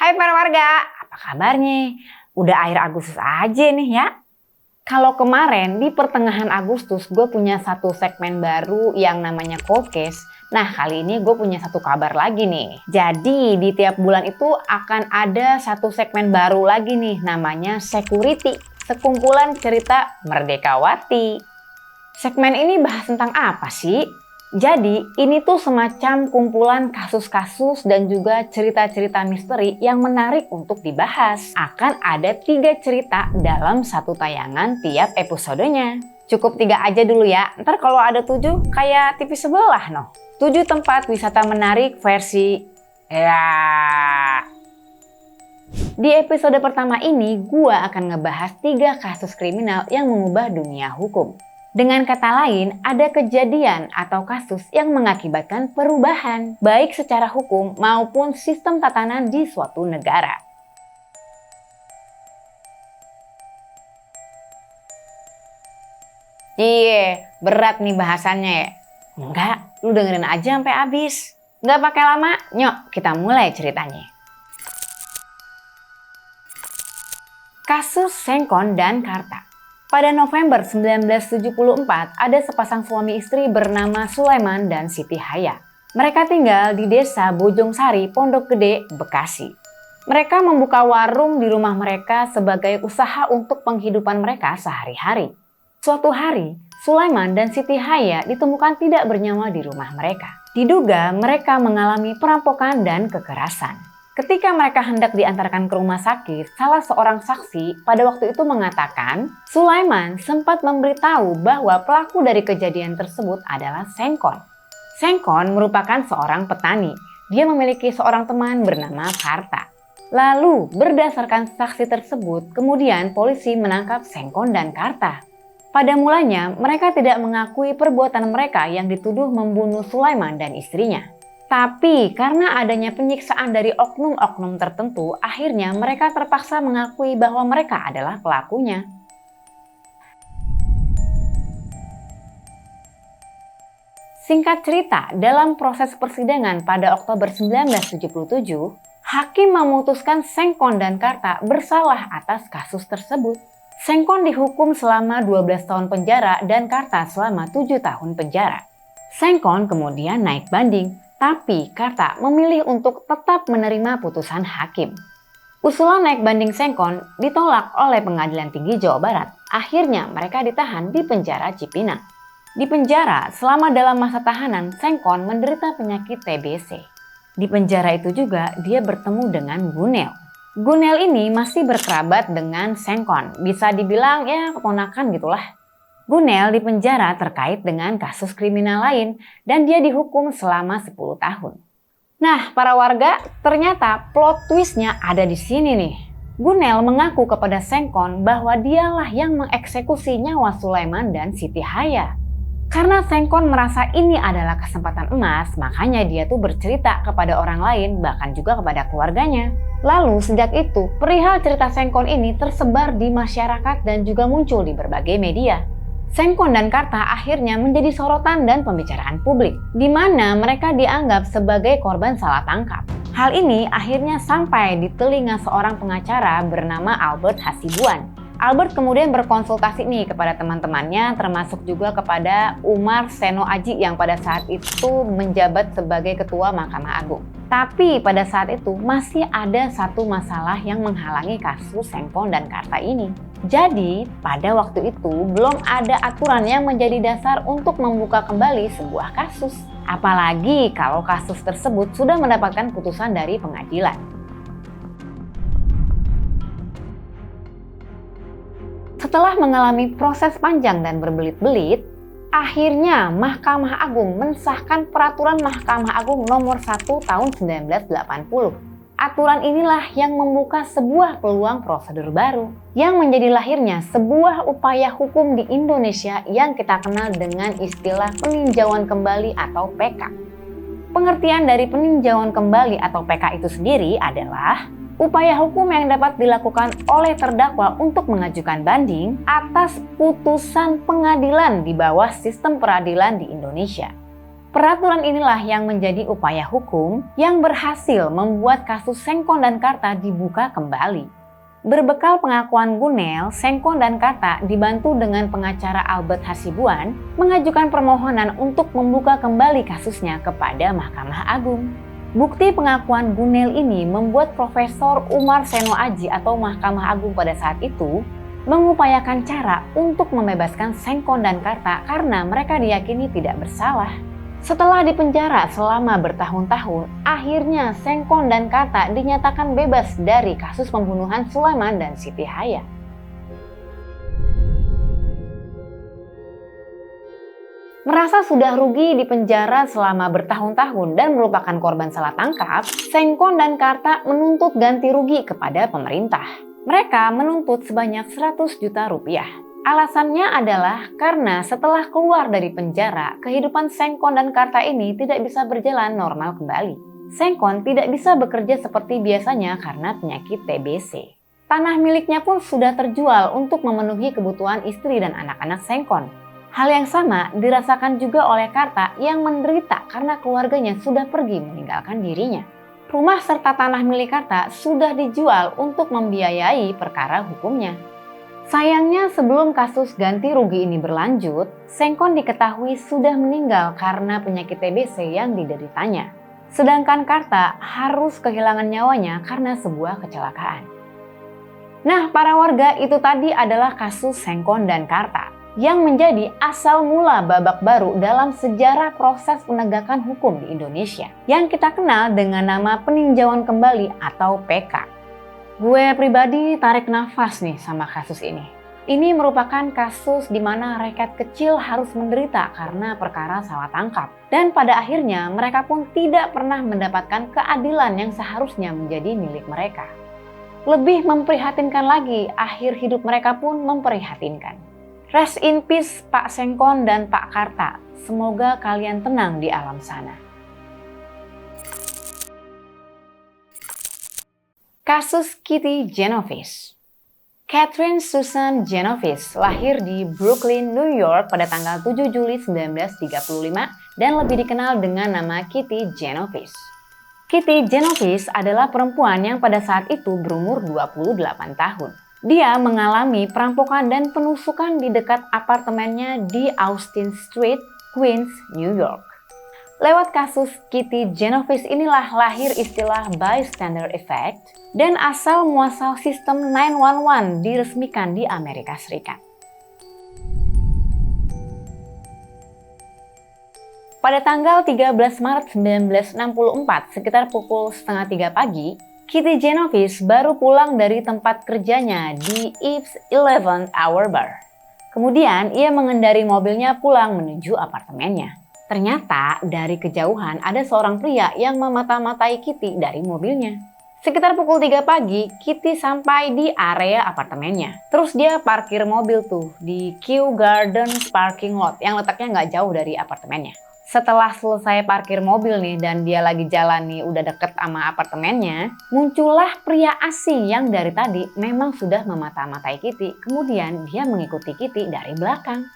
Hai para warga, apa kabarnya? Udah akhir Agustus aja nih ya. Kalau kemarin di pertengahan Agustus gue punya satu segmen baru yang namanya Cold Case. Nah kali ini gue punya satu kabar lagi nih. Jadi di tiap bulan itu akan ada satu segmen baru lagi nih namanya Security. Sekumpulan cerita Merdekawati. Segmen ini bahas tentang apa sih? Jadi ini tuh semacam kumpulan kasus-kasus dan juga cerita-cerita misteri yang menarik untuk dibahas. Akan ada 3 cerita dalam satu tayangan tiap episodenya. Cukup 3 aja dulu ya, ntar kalau ada 7 kayak TV sebelah noh. 7 tempat wisata menarik versi Di episode pertama ini gua akan ngebahas 3 kasus kriminal yang mengubah dunia hukum. Dengan kata lain, ada kejadian atau kasus yang mengakibatkan perubahan, baik secara hukum maupun sistem tatanan di suatu negara. Berat nih bahasannya ya? Enggak, lu dengerin aja sampai habis. Nggak pakai lama, nyok kita mulai ceritanya. Kasus Sengkon dan Karta. Pada November 1974, ada sepasang suami istri bernama Sulaiman dan Siti Haya. Mereka tinggal di desa Bojongsari, Pondok Gede, Bekasi. Mereka membuka warung di rumah mereka sebagai usaha untuk penghidupan mereka sehari-hari. Suatu hari, Sulaiman dan Siti Haya ditemukan tidak bernyawa di rumah mereka. Diduga mereka mengalami perampokan dan kekerasan. Ketika mereka hendak diantarkan ke rumah sakit, salah seorang saksi pada waktu itu mengatakan Sulaiman sempat memberitahu bahwa pelaku dari kejadian tersebut adalah Sengkon. Sengkon merupakan seorang petani. Dia memiliki seorang teman bernama Karta. Lalu berdasarkan saksi tersebut, kemudian polisi menangkap Sengkon dan Karta. Pada mulanya mereka tidak mengakui perbuatan mereka yang dituduh membunuh Sulaiman dan istrinya. Tapi karena adanya penyiksaan dari oknum-oknum tertentu, akhirnya mereka terpaksa mengakui bahwa mereka adalah pelakunya. Singkat cerita, dalam proses persidangan pada Oktober 1977, hakim memutuskan Sengkon dan Karta bersalah atas kasus tersebut. Sengkon dihukum selama 12 tahun penjara dan Karta selama 7 tahun penjara. Sengkon kemudian naik banding. Tapi Karta memilih untuk tetap menerima putusan hakim. Usulan naik banding Sengkon ditolak oleh Pengadilan Tinggi Jawa Barat. Akhirnya mereka ditahan di penjara Cipinang. Di penjara, selama dalam masa tahanan, Sengkon menderita penyakit TBC. Di penjara itu juga dia bertemu dengan Gunel. Gunel ini masih berkerabat dengan Sengkon. Bisa dibilang ya keponakan gitulah. Gunel dipenjara terkait dengan kasus kriminal lain dan dia dihukum selama 10 tahun. Nah, para warga, ternyata plot twistnya ada di sini nih. Gunel mengaku kepada Sengkon bahwa dialah yang mengeksekusi nyawa Sulaiman dan Siti Haya. Karena Sengkon merasa ini adalah kesempatan emas, makanya dia tuh bercerita kepada orang lain, bahkan juga kepada keluarganya. Lalu sejak itu, perihal cerita Sengkon ini tersebar di masyarakat dan juga muncul di berbagai media. Sengkon dan Karta akhirnya menjadi sorotan dan pembicaraan publik, di mana mereka dianggap sebagai korban salah tangkap. Hal ini akhirnya sampai di telinga seorang pengacara bernama Albert Hasibuan. Albert kemudian berkonsultasi nih kepada teman-temannya, termasuk juga kepada Umar Seno Aji yang pada saat itu menjabat sebagai Ketua Mahkamah Agung. Tapi pada saat itu masih ada satu masalah yang menghalangi kasus Sengkon dan Karta ini. Jadi pada waktu itu belum ada aturan yang menjadi dasar untuk membuka kembali sebuah kasus. Apalagi kalau kasus tersebut sudah mendapatkan putusan dari pengadilan. Setelah mengalami proses panjang dan berbelit-belit, akhirnya Mahkamah Agung mensahkan Peraturan Mahkamah Agung Nomor 1 Tahun 1980. Aturan inilah yang membuka sebuah peluang prosedur baru yang menjadi lahirnya sebuah upaya hukum di Indonesia yang kita kenal dengan istilah peninjauan kembali atau PK. Pengertian dari peninjauan kembali atau PK itu sendiri adalah upaya hukum yang dapat dilakukan oleh terdakwa untuk mengajukan banding atas putusan pengadilan di bawah sistem peradilan di Indonesia. Peraturan inilah yang menjadi upaya hukum yang berhasil membuat kasus Sengkon dan Karta dibuka kembali. Berbekal pengakuan Gunel, Sengkon dan Karta dibantu dengan pengacara Albert Hasibuan mengajukan permohonan untuk membuka kembali kasusnya kepada Mahkamah Agung. Bukti pengakuan Gunel ini membuat Profesor Umar Seno Aji atau Mahkamah Agung pada saat itu mengupayakan cara untuk membebaskan Sengkon dan Karta karena mereka diyakini tidak bersalah. Setelah dipenjara selama bertahun-tahun, akhirnya Sengkon dan Karta dinyatakan bebas dari kasus pembunuhan Sulaiman dan Siti Haya. Merasa sudah rugi di penjara selama bertahun-tahun dan merupakan korban salah tangkap, Sengkon dan Karta menuntut ganti rugi kepada pemerintah. Mereka menuntut sebanyak 100 juta rupiah. Alasannya adalah karena setelah keluar dari penjara, kehidupan Sengkon dan Karta ini tidak bisa berjalan normal kembali. Sengkon tidak bisa bekerja seperti biasanya karena penyakit TBC. Tanah miliknya pun sudah terjual untuk memenuhi kebutuhan istri dan anak-anak Sengkon. Hal yang sama dirasakan juga oleh Karta yang menderita karena keluarganya sudah pergi meninggalkan dirinya. Rumah serta tanah milik Karta sudah dijual untuk membiayai perkara hukumnya. Sayangnya sebelum kasus ganti rugi ini berlanjut, Sengkon diketahui sudah meninggal karena penyakit TBC yang dideritanya. Sedangkan Karta harus kehilangan nyawanya karena sebuah kecelakaan. Nah, para warga, itu tadi adalah kasus Sengkon dan Karta yang menjadi asal mula babak baru dalam sejarah proses penegakan hukum di Indonesia yang kita kenal dengan nama peninjauan kembali atau PK. Gue pribadi tarik nafas nih sama kasus ini. Ini merupakan kasus di mana rakyat kecil harus menderita karena perkara salah tangkap. Dan pada akhirnya mereka pun tidak pernah mendapatkan keadilan yang seharusnya menjadi milik mereka. Lebih memprihatinkan lagi, akhir hidup mereka pun memprihatinkan. Rest in peace Pak Sengkon dan Pak Karta. Semoga kalian tenang di alam sana. Kasus Kitty Genovese. Catherine Susan Genovese lahir di Brooklyn, New York pada tanggal 7 Juli 1935 dan lebih dikenal dengan nama Kitty Genovese. Kitty Genovese adalah perempuan yang pada saat itu berumur 28 tahun. Dia mengalami perampokan dan penusukan di dekat apartemennya di Austin Street, Queens, New York. Lewat kasus Kitty Genovese inilah lahir istilah bystander effect dan asal muasal sistem 911 diresmikan di Amerika Serikat. Pada tanggal 13 Maret 1964 sekitar pukul setengah 3 pagi, Kitty Genovese baru pulang dari tempat kerjanya di Eve's 11th Hour Bar. Kemudian ia mengendari mobilnya pulang menuju apartemennya. Ternyata dari kejauhan ada seorang pria yang memata-matai Kitty dari mobilnya. Sekitar pukul 3 pagi, Kitty sampai di area apartemennya. Terus dia parkir mobil tuh di Kew Gardens parking lot yang letaknya nggak jauh dari apartemennya. Setelah selesai parkir mobil nih dan dia lagi jalan nih udah deket sama apartemennya, muncullah pria asing yang dari tadi memang sudah memata-matai Kitty. Kemudian dia mengikuti Kitty dari belakang.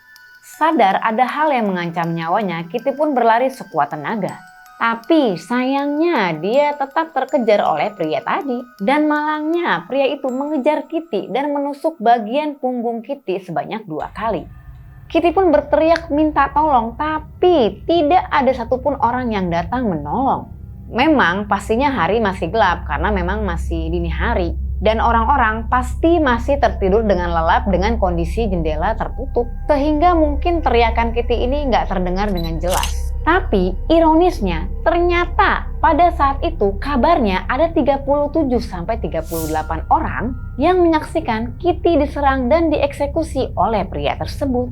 Sadar ada hal yang mengancam nyawanya, Kitty pun berlari sekuat tenaga. Tapi sayangnya dia tetap terkejar oleh pria tadi. Dan malangnya pria itu mengejar Kitty dan menusuk bagian punggung Kitty sebanyak 2 kali. Kitty pun berteriak minta tolong, tapi tidak ada satupun orang yang datang menolong. Memang pastinya hari masih gelap karena memang masih dini hari. Dan orang-orang pasti masih tertidur dengan lelap dengan kondisi jendela tertutup. Sehingga mungkin teriakan Kitty ini nggak terdengar dengan jelas. Tapi ironisnya ternyata pada saat itu kabarnya ada 37-38 orang yang menyaksikan Kitty diserang dan dieksekusi oleh pria tersebut.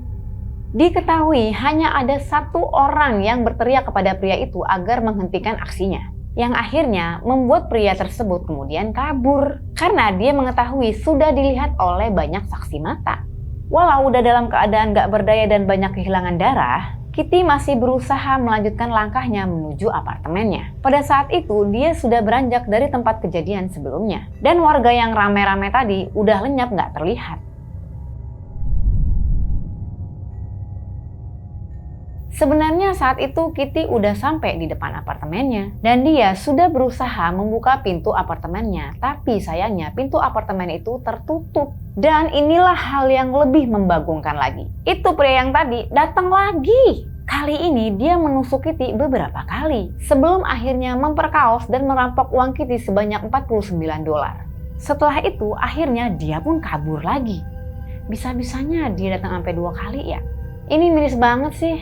Diketahui hanya ada 1 orang yang berteriak kepada pria itu agar menghentikan aksinya. Yang akhirnya membuat pria tersebut kemudian kabur karena dia mengetahui sudah dilihat oleh banyak saksi mata. Walau udah dalam keadaan gak berdaya dan banyak kehilangan darah, Kitty masih berusaha melanjutkan langkahnya menuju apartemennya. Pada saat itu dia sudah beranjak dari tempat kejadian sebelumnya dan warga yang rame-rame tadi udah lenyap gak terlihat. Sebenarnya saat itu Kitty udah sampai di depan apartemennya dan dia sudah berusaha membuka pintu apartemennya, tapi sayangnya pintu apartemen itu tertutup. Dan inilah hal yang lebih membagongkan lagi. Itu pria yang tadi datang lagi. Kali ini dia menusuk Kitty beberapa kali sebelum akhirnya memperkaos dan merampok uang Kitty sebanyak $49. Setelah itu akhirnya dia pun kabur lagi. Bisa-bisanya dia datang sampai 2 kali ya. Ini miris banget sih.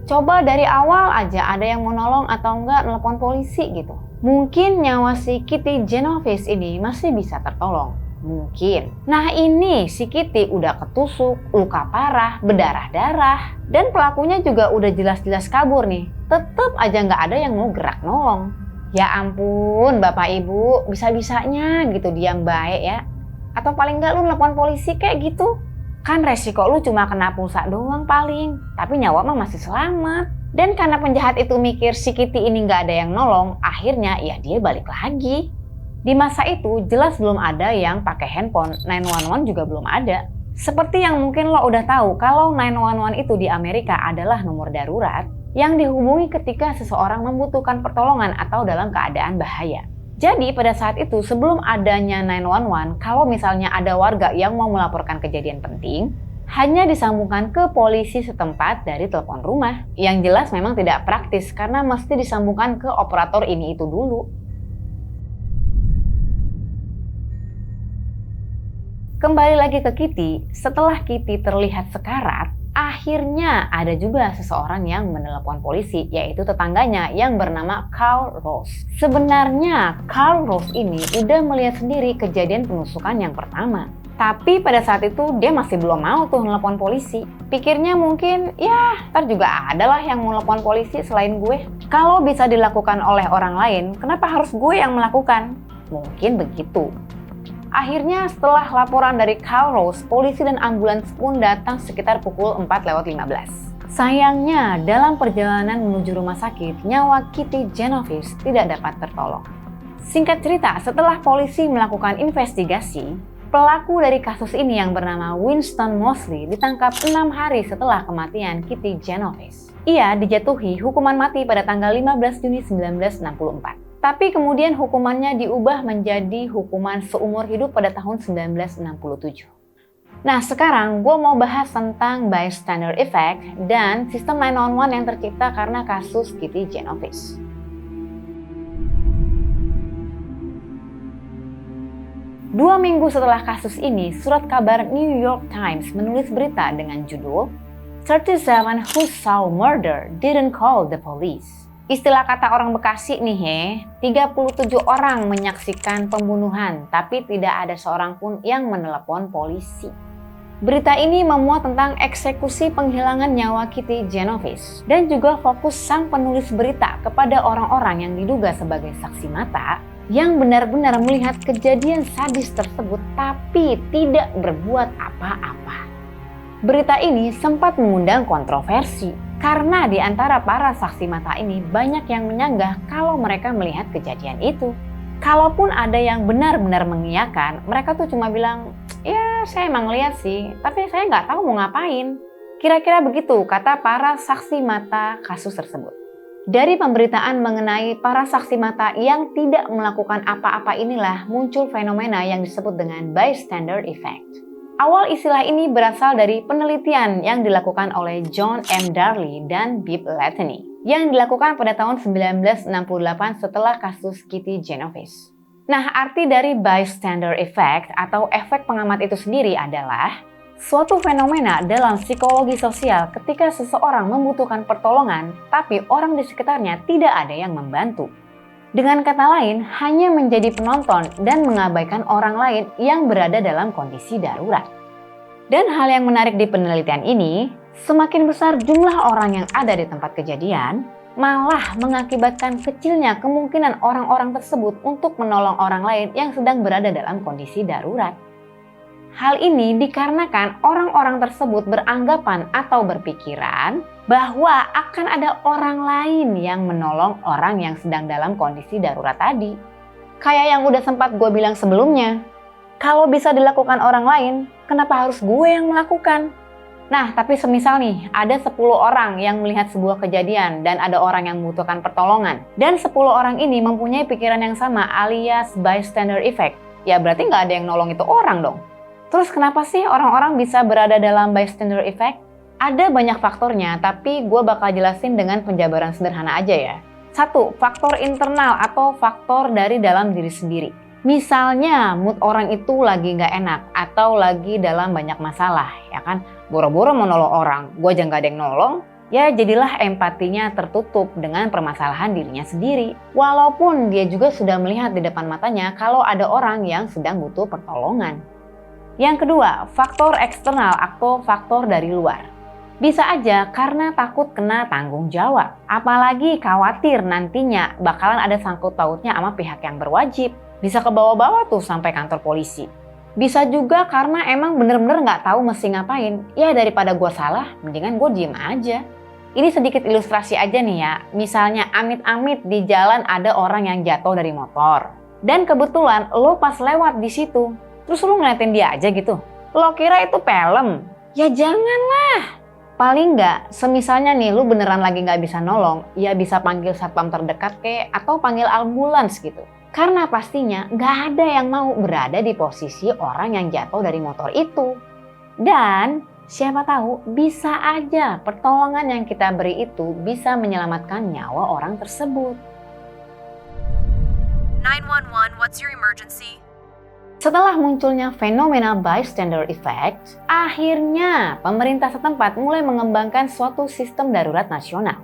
Coba dari awal aja ada yang mau nolong atau enggak nelpon polisi gitu. Mungkin nyawa si Kitty Genovese ini masih bisa tertolong. Mungkin. Nah ini si Kitty udah ketusuk, luka parah, berdarah-darah. Dan pelakunya juga udah jelas-jelas kabur nih. Tetep aja nggak ada yang mau gerak nolong. Ya ampun Bapak Ibu, bisa-bisanya gitu diam baik ya. Atau paling nggak lu nelpon polisi kayak gitu. Kan resiko lu cuma kena pulsa doang paling, tapi nyawa mah masih selamat. Dan karena penjahat itu mikir si Kitty ini nggak ada yang nolong, akhirnya ya dia balik lagi. Di masa itu jelas belum ada yang pakai handphone, 911 juga belum ada. Seperti yang mungkin lo udah tahu kalau 911 itu di Amerika adalah nomor darurat yang dihubungi ketika seseorang membutuhkan pertolongan atau dalam keadaan bahaya. Jadi pada saat itu sebelum adanya 911, kalau misalnya ada warga yang mau melaporkan kejadian penting, hanya disambungkan ke polisi setempat dari telepon rumah. Yang jelas memang tidak praktis karena mesti disambungkan ke operator ini itu dulu. Kembali lagi ke Kitty, setelah Kitty terlihat sekarat, akhirnya ada juga seseorang yang menelepon polisi, yaitu tetangganya yang bernama Carl Rose. Sebenarnya Carl Rose ini udah melihat sendiri kejadian penusukan yang pertama. Tapi pada saat itu dia masih belum mau tuh nelpon polisi. Pikirnya mungkin ya ntar juga adalah yang mau nelpon polisi selain gue. Kalau bisa dilakukan oleh orang lain, kenapa harus gue yang melakukan? Mungkin begitu. Akhirnya setelah laporan dari Carl Rose, polisi dan ambulans pun datang sekitar pukul 4:15. Sayangnya dalam perjalanan menuju rumah sakit, nyawa Kitty Genovese tidak dapat tertolong. Singkat cerita, setelah polisi melakukan investigasi, pelaku dari kasus ini yang bernama Winston Moseley ditangkap 6 hari setelah kematian Kitty Genovese. Ia dijatuhi hukuman mati pada tanggal 15 Juni 1964. Tapi kemudian hukumannya diubah menjadi hukuman seumur hidup pada tahun 1967. Nah sekarang gue mau bahas tentang bystander effect dan sistem 911 yang tercipta karena kasus Kitty Genovese. Dua minggu setelah kasus ini, surat kabar New York Times menulis berita dengan judul 37 who saw murder didn't call the police. Istilah kata orang Bekasi nih 37 orang menyaksikan pembunuhan tapi tidak ada seorang pun yang menelepon polisi. Berita ini memuat tentang eksekusi penghilangan nyawa Kitty Genovese dan juga fokus sang penulis berita kepada orang-orang yang diduga sebagai saksi mata yang benar-benar melihat kejadian sadis tersebut tapi tidak berbuat apa-apa. Berita ini sempat mengundang kontroversi karena di antara para saksi mata ini banyak yang menyanggah kalau mereka melihat kejadian itu. Kalaupun ada yang benar-benar mengiyakan, mereka tuh cuma bilang, ya saya emang lihat sih, tapi saya nggak tahu mau ngapain. Kira-kira begitu kata para saksi mata kasus tersebut. Dari pemberitaan mengenai para saksi mata yang tidak melakukan apa-apa inilah muncul fenomena yang disebut dengan bystander effect. Awal istilah ini berasal dari penelitian yang dilakukan oleh John M. Darley dan Bibb Latané yang dilakukan pada tahun 1968 setelah kasus Kitty Genovese. Nah, arti dari bystander effect atau efek pengamat itu sendiri adalah suatu fenomena dalam psikologi sosial ketika seseorang membutuhkan pertolongan tapi orang di sekitarnya tidak ada yang membantu. Dengan kata lain, hanya menjadi penonton dan mengabaikan orang lain yang berada dalam kondisi darurat. Dan hal yang menarik di penelitian ini, semakin besar jumlah orang yang ada di tempat kejadian, malah mengakibatkan kecilnya kemungkinan orang-orang tersebut untuk menolong orang lain yang sedang berada dalam kondisi darurat. Hal ini dikarenakan orang-orang tersebut beranggapan atau berpikiran bahwa akan ada orang lain yang menolong orang yang sedang dalam kondisi darurat tadi. Kayak yang udah sempat gue bilang sebelumnya, kalau bisa dilakukan orang lain, kenapa harus gue yang melakukan? Nah, tapi semisal nih, ada 10 orang yang melihat sebuah kejadian dan ada orang yang membutuhkan pertolongan. Dan 10 orang ini mempunyai pikiran yang sama alias bystander effect. Ya berarti nggak ada yang nolong itu orang dong. Terus kenapa sih orang-orang bisa berada dalam bystander effect? Ada banyak faktornya, tapi gue bakal jelasin dengan penjabaran sederhana aja ya. 1. Faktor internal atau faktor dari dalam diri sendiri. Misalnya mood orang itu lagi nggak enak atau lagi dalam banyak masalah, ya kan? Boro-boro mau nolong orang, gue aja nggak ada yang nolong, ya jadilah empatinya tertutup dengan permasalahan dirinya sendiri. Walaupun dia juga sudah melihat di depan matanya kalau ada orang yang sedang butuh pertolongan. Yang kedua, faktor eksternal atau faktor dari luar. Bisa aja karena takut kena tanggung jawab, apalagi khawatir nantinya bakalan ada sangkut pautnya sama pihak yang berwajib. Bisa ke bawah-bawah tuh sampai kantor polisi. Bisa juga karena emang bener-bener nggak tahu mesti ngapain. Ya daripada gue salah, mendingan gue diem aja. Ini sedikit ilustrasi aja nih ya. Misalnya amit-amit di jalan ada orang yang jatuh dari motor. Dan kebetulan lo pas lewat di situ, terus lo ngeliatin dia aja gitu. Lo kira itu film? Ya janganlah. Paling nggak, semisalnya nih lo beneran lagi nggak bisa nolong, ya bisa panggil satpam terdekat atau panggil ambulans gitu. Karena pastinya nggak ada yang mau berada di posisi orang yang jatuh dari motor itu. Dan siapa tahu bisa aja pertolongan yang kita beri itu bisa menyelamatkan nyawa orang tersebut. 911, what's your emergency? Setelah munculnya fenomena bystander effect, akhirnya pemerintah setempat mulai mengembangkan suatu sistem darurat nasional.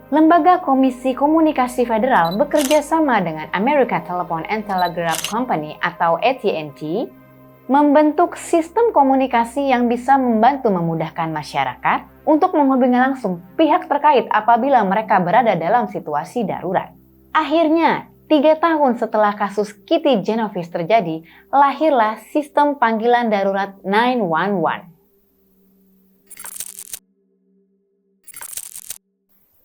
Lembaga Komisi Komunikasi Federal bekerja sama dengan American Telephone and Telegraph Company atau AT&T membentuk sistem komunikasi yang bisa membantu memudahkan masyarakat untuk menghubungi langsung pihak terkait apabila mereka berada dalam situasi darurat. Akhirnya, 3 tahun setelah kasus Kitty Genovese terjadi, lahirlah sistem panggilan darurat 911.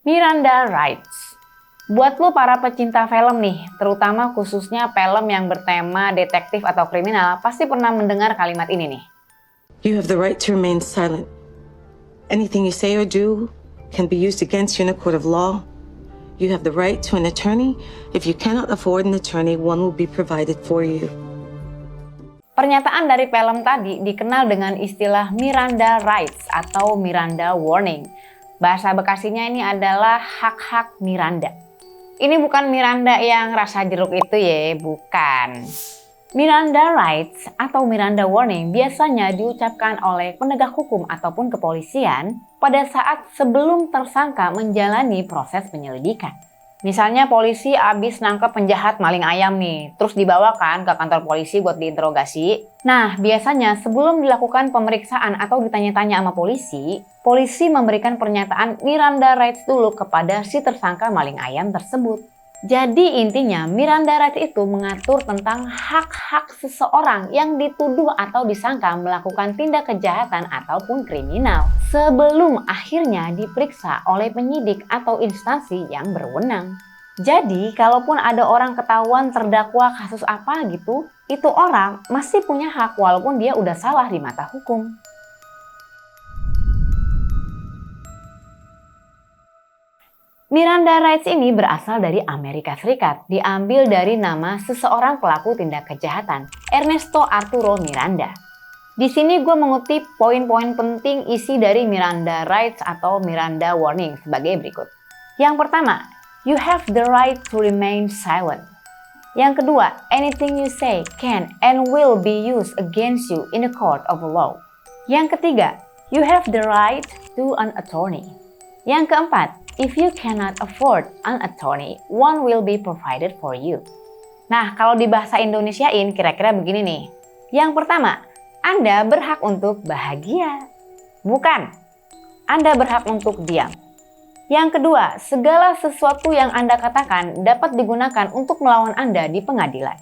Miranda Rights. Buat lo para pecinta film nih, terutama khususnya film yang bertema detektif atau kriminal, pasti pernah mendengar kalimat ini nih. You have the right to remain silent. Anything you say or do can be used against you in a court of law. You have the right to an attorney. If you cannot afford an attorney, one will be provided for you. Pernyataan dari film tadi dikenal dengan istilah Miranda Rights atau Miranda Warning. Bahasa Bekasinya ini adalah hak-hak Miranda. Ini bukan Miranda yang rasa jeruk itu ya, bukan. Miranda Rights atau Miranda Warning biasanya diucapkan oleh penegak hukum ataupun kepolisian pada saat sebelum tersangka menjalani proses penyelidikan. Misalnya polisi abis nangkep penjahat maling ayam nih, terus dibawakan ke kantor polisi buat diinterogasi. Nah, biasanya sebelum dilakukan pemeriksaan atau ditanya-tanya sama polisi, polisi memberikan pernyataan Miranda Rights dulu kepada si tersangka maling ayam tersebut. Jadi intinya Miranda Rights itu mengatur tentang hak-hak seseorang yang dituduh atau disangka melakukan tindak kejahatan ataupun kriminal sebelum akhirnya diperiksa oleh penyidik atau instansi yang berwenang. Jadi kalaupun ada orang ketahuan terdakwa kasus apa gitu, itu orang masih punya hak walaupun dia udah salah di mata hukum. Miranda Rights ini berasal dari Amerika Serikat, diambil dari nama seseorang pelaku tindak kejahatan, Ernesto Arturo Miranda. Di sini gue mengutip poin-poin penting isi dari Miranda Rights atau Miranda Warning sebagai berikut. Yang pertama, you have the right to remain silent. Yang kedua, anything you say can and will be used against you in a court of law. Yang ketiga, you have the right to an attorney. Yang keempat, if you cannot afford an attorney, one will be provided for you. Nah, kalau di bahasa Indonesiain kira-kira begini nih. Yang pertama, Anda berhak untuk bahagia. Bukan, Anda berhak untuk diam. Yang kedua, segala sesuatu yang Anda katakan dapat digunakan untuk melawan Anda di pengadilan.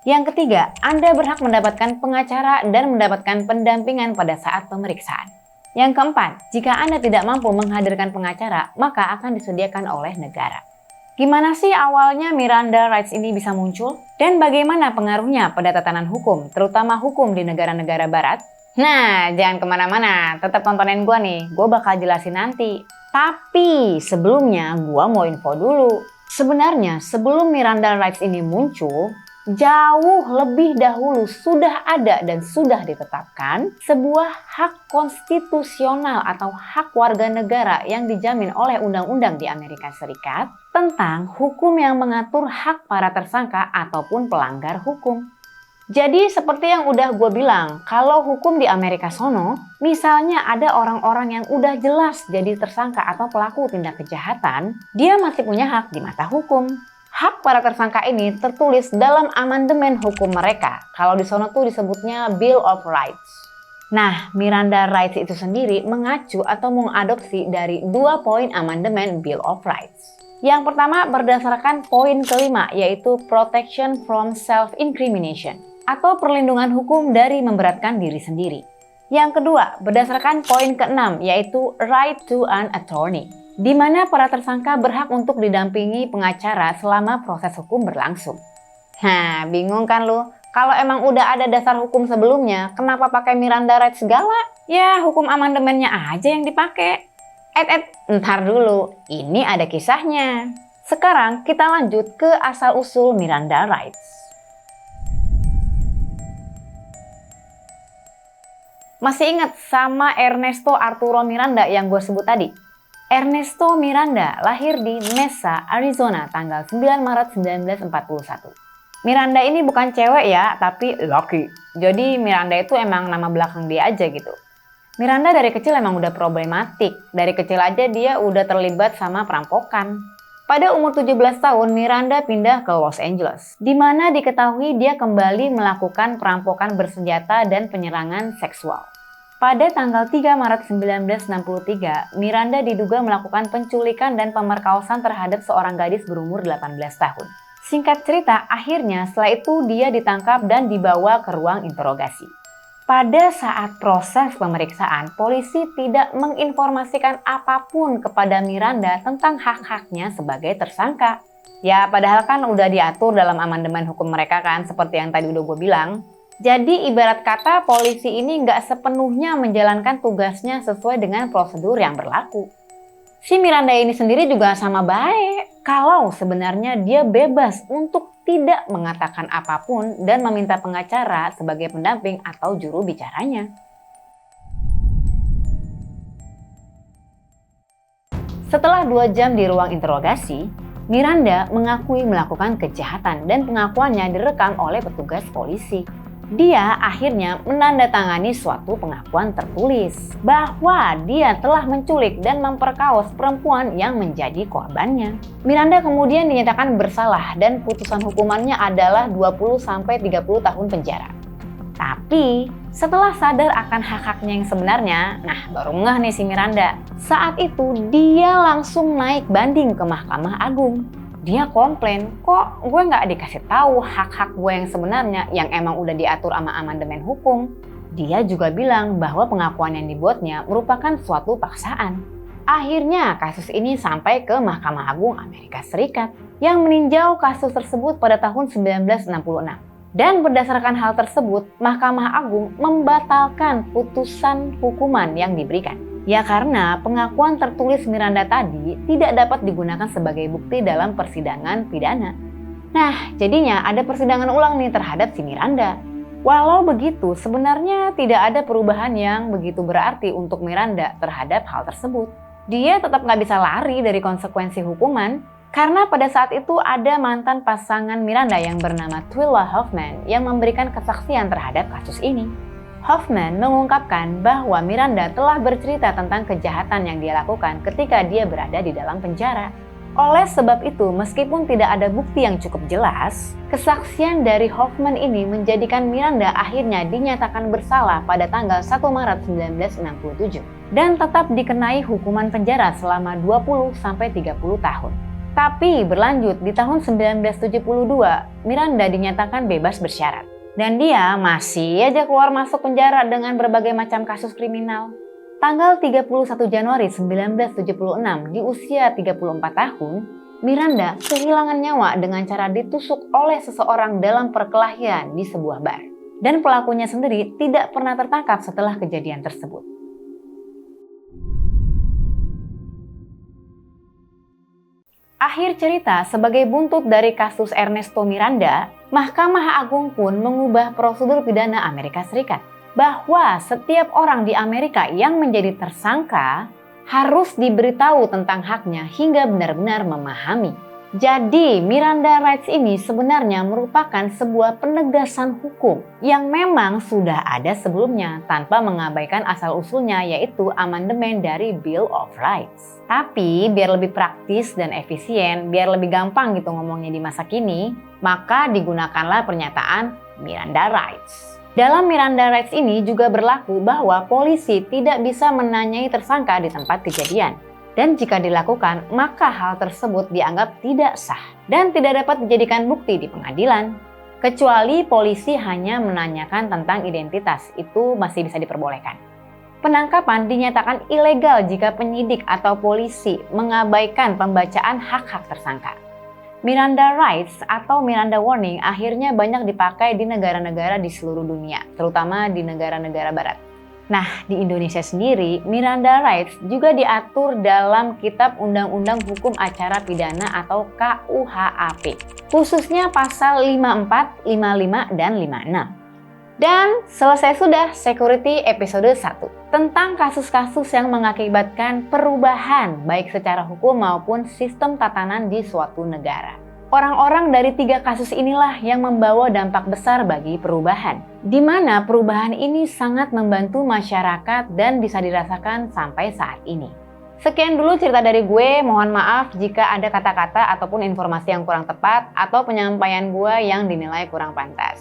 Yang ketiga, Anda berhak mendapatkan pengacara dan mendapatkan pendampingan pada saat pemeriksaan. Yang keempat, jika Anda tidak mampu menghadirkan pengacara, maka akan disediakan oleh negara. Gimana sih awalnya Miranda Rights ini bisa muncul? Dan bagaimana pengaruhnya pada tatanan hukum, terutama hukum di negara-negara barat? Nah, jangan kemana-mana, tetap tontonin gue nih, gue bakal jelasin nanti. Tapi sebelumnya gue mau info dulu. Sebenarnya sebelum Miranda Rights ini muncul, jauh lebih dahulu sudah ada dan sudah ditetapkan sebuah hak konstitusional atau hak warga negara yang dijamin oleh undang-undang di Amerika Serikat tentang hukum yang mengatur hak para tersangka ataupun pelanggar hukum. Jadi seperti yang udah gue bilang, kalau hukum di Amerika sono, misalnya ada orang-orang yang udah jelas jadi tersangka atau pelaku tindak kejahatan, dia masih punya hak di mata hukum. Hak para tersangka ini tertulis dalam amandemen hukum mereka. Kalau di sono tuh disebutnya Bill of Rights. Nah, Miranda Rights itu sendiri mengacu atau mengadopsi dari 2 poin amandemen Bill of Rights. Yang pertama berdasarkan poin kelima, yaitu Protection from Self-Incrimination atau perlindungan hukum dari memberatkan diri sendiri. Yang kedua, berdasarkan poin keenam, yaitu right to an attorney, di mana para tersangka berhak untuk didampingi pengacara selama proses hukum berlangsung. Nah, bingung kan lu? Kalau emang udah ada dasar hukum sebelumnya, kenapa pakai Miranda Rights segala? Ya, hukum amandemennya aja yang dipakai. Ntar dulu, ini ada kisahnya. Sekarang kita lanjut ke asal-usul Miranda Rights. Masih ingat sama Ernesto Arturo Miranda yang gue sebut tadi? Ernesto Miranda lahir di Mesa, Arizona tanggal 9 Maret 1941. Miranda ini bukan cewek ya, tapi laki. Jadi Miranda itu emang nama belakang dia aja gitu. Miranda dari kecil emang udah problematik. Dari kecil aja dia udah terlibat sama perampokan. Pada umur 17 tahun, Miranda pindah ke Los Angeles, di mana diketahui dia kembali melakukan perampokan bersenjata dan penyerangan seksual. Pada tanggal 3 Maret 1963, Miranda diduga melakukan penculikan dan pemerkosaan terhadap seorang gadis berumur 18 tahun. Singkat cerita, akhirnya setelah itu dia ditangkap dan dibawa ke ruang interogasi. Pada saat proses pemeriksaan, polisi tidak menginformasikan apapun kepada Miranda tentang hak-haknya sebagai tersangka. Ya, padahal kan udah diatur dalam amandemen hukum mereka kan, seperti yang tadi udah gue bilang. Jadi ibarat kata polisi ini nggak sepenuhnya menjalankan tugasnya sesuai dengan prosedur yang berlaku. Si Miranda ini sendiri juga sama baik kalau sebenarnya dia bebas untuk tidak mengatakan apapun dan meminta pengacara sebagai pendamping atau juru bicaranya. Setelah 2 jam di ruang interogasi, Miranda mengakui melakukan kejahatan dan pengakuannya direkam oleh petugas polisi. Dia akhirnya menandatangani suatu pengakuan tertulis bahwa dia telah menculik dan memperkaos perempuan yang menjadi korbannya. Miranda kemudian dinyatakan bersalah dan putusan hukumannya adalah 20-30 tahun penjara. Tapi setelah sadar akan hak-haknya yang sebenarnya, nah baru ngeh nih si Miranda. Saat itu dia langsung naik banding ke Mahkamah Agung. Dia komplain, kok gue nggak dikasih tahu hak-hak gue yang sebenarnya yang emang udah diatur sama amandemen hukum. Dia juga bilang bahwa pengakuan yang dibuatnya merupakan suatu paksaan. Akhirnya kasus ini sampai ke Mahkamah Agung Amerika Serikat yang meninjau kasus tersebut pada tahun 1966. Dan berdasarkan hal tersebut, Mahkamah Agung membatalkan putusan hukuman yang diberikan. Ya karena pengakuan tertulis Miranda tadi tidak dapat digunakan sebagai bukti dalam persidangan pidana. Nah, jadinya ada persidangan ulang nih terhadap si Miranda. Walau begitu, sebenarnya tidak ada perubahan yang begitu berarti untuk Miranda terhadap hal tersebut. Dia tetap nggak bisa lari dari konsekuensi hukuman, karena pada saat itu ada mantan pasangan Miranda yang bernama Twila Hoffman yang memberikan kesaksian terhadap kasus ini. Hoffman mengungkapkan bahwa Miranda telah bercerita tentang kejahatan yang dia lakukan ketika dia berada di dalam penjara. Oleh sebab itu, meskipun tidak ada bukti yang cukup jelas, kesaksian dari Hoffman ini menjadikan Miranda akhirnya dinyatakan bersalah pada tanggal 1 Maret 1967 dan tetap dikenai hukuman penjara selama 20-30 tahun. Tapi berlanjut di tahun 1972, Miranda dinyatakan bebas bersyarat. Dan dia masih aja keluar masuk penjara dengan berbagai macam kasus kriminal. Tanggal 31 Januari 1976 di usia 34 tahun, Miranda kehilangan nyawa dengan cara ditusuk oleh seseorang dalam perkelahian di sebuah bar. dan pelakunya sendiri tidak pernah tertangkap setelah kejadian tersebut. Akhir cerita, sebagai buntut dari kasus Ernesto Miranda, Mahkamah Agung pun mengubah prosedur pidana Amerika Serikat, bahwa setiap orang di Amerika yang menjadi tersangka harus diberitahu tentang haknya hingga benar-benar memahami. Jadi, Miranda Rights ini sebenarnya merupakan sebuah penegasan hukum yang memang sudah ada sebelumnya tanpa mengabaikan asal-usulnya, yaitu amandemen dari Bill of Rights. Tapi biar lebih praktis dan efisien, biar lebih gampang gitu ngomongnya di masa kini, maka digunakanlah pernyataan Miranda Rights. Dalam Miranda Rights ini juga berlaku bahwa polisi tidak bisa menanyai tersangka di tempat kejadian. Dan jika dilakukan, maka hal tersebut dianggap tidak sah dan tidak dapat dijadikan bukti di pengadilan. Kecuali polisi hanya menanyakan tentang identitas, itu masih bisa diperbolehkan. Penangkapan dinyatakan ilegal jika penyidik atau polisi mengabaikan pembacaan hak-hak tersangka. Miranda Rights atau Miranda Warning akhirnya banyak dipakai di negara-negara di seluruh dunia, terutama di negara-negara barat. Nah, di Indonesia sendiri, Miranda Rights juga diatur dalam Kitab Undang-Undang Hukum Acara Pidana atau KUHAP, khususnya pasal 54, 55, dan 56. Dan selesai sudah Security episode 1 tentang kasus-kasus yang mengakibatkan perubahan baik secara hukum maupun sistem tatanan di suatu negara. Orang-orang dari 3 kasus inilah yang membawa dampak besar bagi perubahan, di mana perubahan ini sangat membantu masyarakat dan bisa dirasakan sampai saat ini. Sekian dulu cerita dari gue, mohon maaf jika ada kata-kata ataupun informasi yang kurang tepat atau penyampaian gue yang dinilai kurang pantas.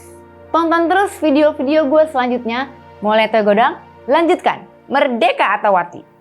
Tonton terus video-video gue selanjutnya. Mulai tergodang, lanjutkan. Merdeka Atawati!